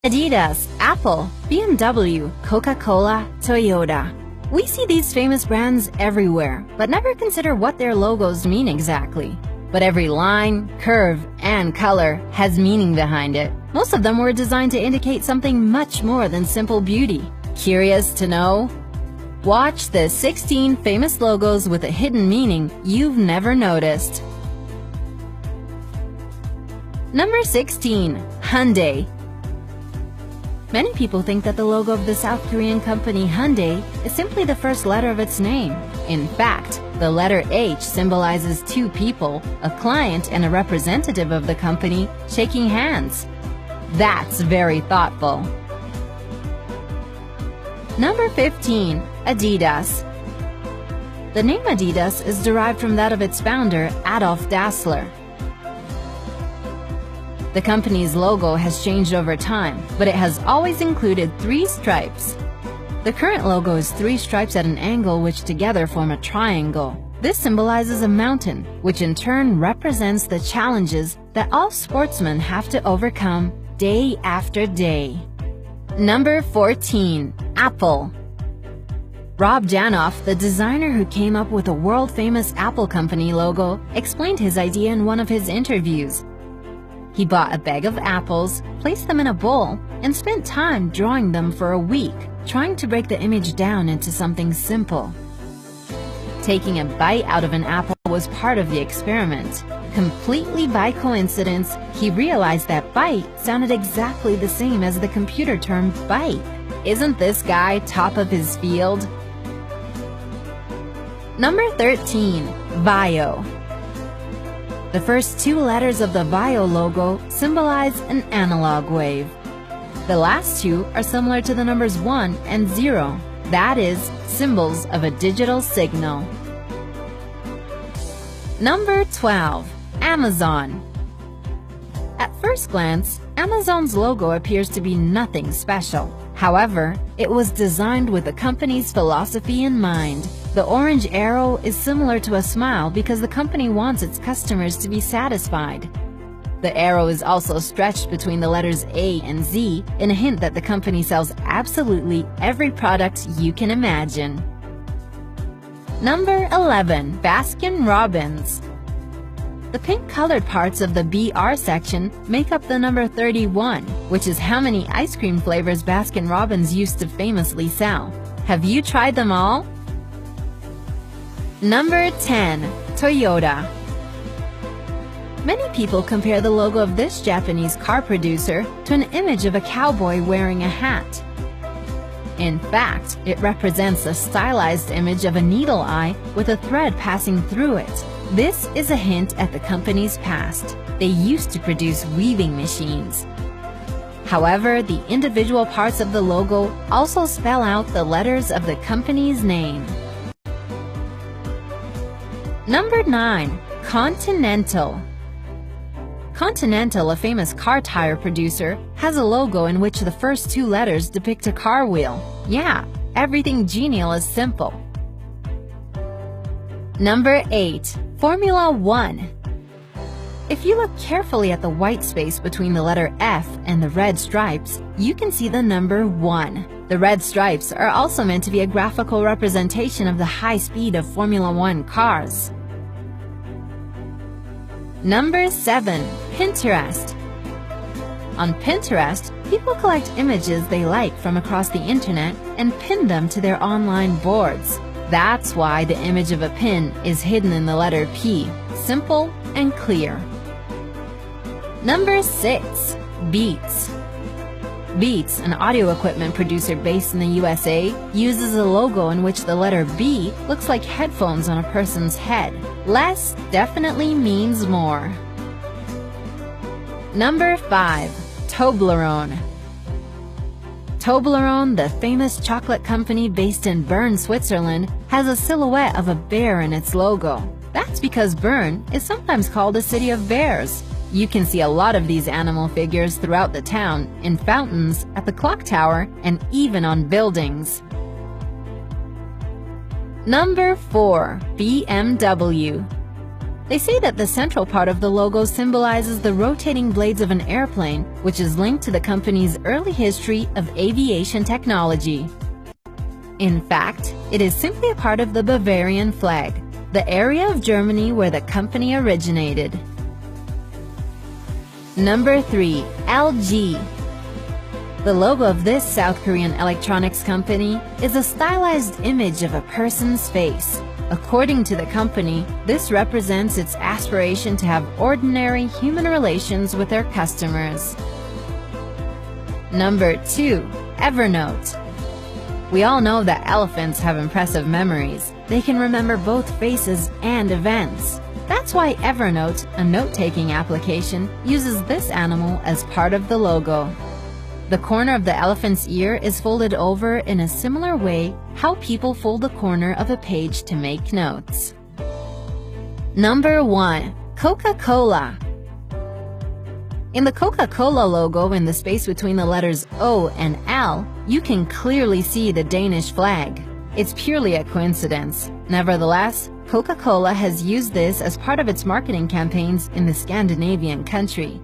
Adidas, Apple, BMW, Coca-Cola, Toyota. We see these famous brands everywhere, but never consider what their logos mean exactly. But every line, curve, and color has meaning behind it. Most of them were designed to indicate something much more than simple beauty. Curious to know? Watch the 16 famous logos with a hidden meaning you've never noticed. Number 16. Hyundai. Many people think that the logo of the South Korean company Hyundai is simply the first letter of its name. In fact, the letter H symbolizes two people, a client and a representative of the company, shaking hands. That's very thoughtful. Number 15. Adidas. The name Adidas is derived from that of its founder, Adolf Dassler. The company's logo has changed over time, but it has always included 3 stripes. The current logo is 3 stripes at an angle which together form a triangle. This symbolizes a mountain, which in turn represents the challenges that all sportsmen have to overcome day after day. Number 14. Apple. Rob Janoff, the designer who came up with the world-famous Apple Company logo, explained his idea in one of his interviews. He bought a bag of apples, placed them in a bowl, and spent time drawing them for a week, trying to break the image down into something simple. Taking a bite out of an apple was part of the experiment. Completely by coincidence, he realized that bite sounded exactly the same as the computer term bite. Isn't this guy top of his field? Number 13. VAIO. The first 2 letters of the VAIO logo symbolize an analog wave. The last 2 are similar to the numbers 1 and 0, that is, symbols of a digital signal. Number 12. Amazon. At first glance, Amazon's logo appears to be nothing special. However, it was designed with the company's philosophy in mind. The orange arrow is similar to a smile because the company wants its customers to be satisfied. The arrow is also stretched between the letters A and Z in a hint that the company sells absolutely every product you can imagine. Number 11. Baskin-Robbins. The pink-colored parts of the BR section make up the number 31, which is how many ice cream flavors Baskin-Robbins used to famously sell. Have you tried them all? Number 10. Toyota. Many people compare the logo of this Japanese car producer to an image of a cowboy wearing a hat. In fact, it represents a stylized image of a needle eye with a thread passing through it. This is a hint at the company's past. They used to produce weaving machines. However, the individual parts of the logo also spell out the letters of the company's name. Number 9. Continental. Continental, a famous car tire producer, has a logo in which the first 2 letters depict a car wheel. Yeah, everything genial is simple. Number 8. Formula 1. If you look carefully at the white space between the letter F and the red stripes, you can see the number 1. The red stripes are also meant to be a graphical representation of the high speed of Formula 1 cars. Number 7. Pinterest. On Pinterest, people collect images they like from across the internet and pin them to their online boards. That's why the image of a pin is hidden in the letter P. Simple and clear. Number 6. Beats. Beats, an audio equipment producer based in the USA, uses a logo in which the letter B looks like headphones on a person's head. Less definitely means more. Number 5. Toblerone. Toblerone, the famous chocolate company based in Bern, Switzerland, has a silhouette of a bear in its logo. That's because Bern is sometimes called a city of bears. You can see a lot of these animal figures throughout the town, in fountains, at the clock tower, and even on buildings. Number 4. BMW. They say that the central part of the logo symbolizes the rotating blades of an airplane, which is linked to the company's early history of aviation technology. In fact, it is simply a part of the Bavarian flag, the area of Germany where the company originated. Number 3. LG. The logo of this South Korean electronics company is a stylized image of a person's face. According to the company, this represents its aspiration to have ordinary human relations with their customers. Number 2. Evernote. We all know that elephants have impressive memories. They can remember both faces and events. That's why Evernote, a note-taking application, uses this animal as part of the logo. The corner of the elephant's ear is folded over in a similar way how people fold the corner of a page to make notes. Number 1. Coca-Cola. In the Coca-Cola logo, in the space between the letters O and L, you can clearly see the Danish flag. It's purely a coincidence. Nevertheless, Coca-Cola has used this as part of its marketing campaigns in the Scandinavian country.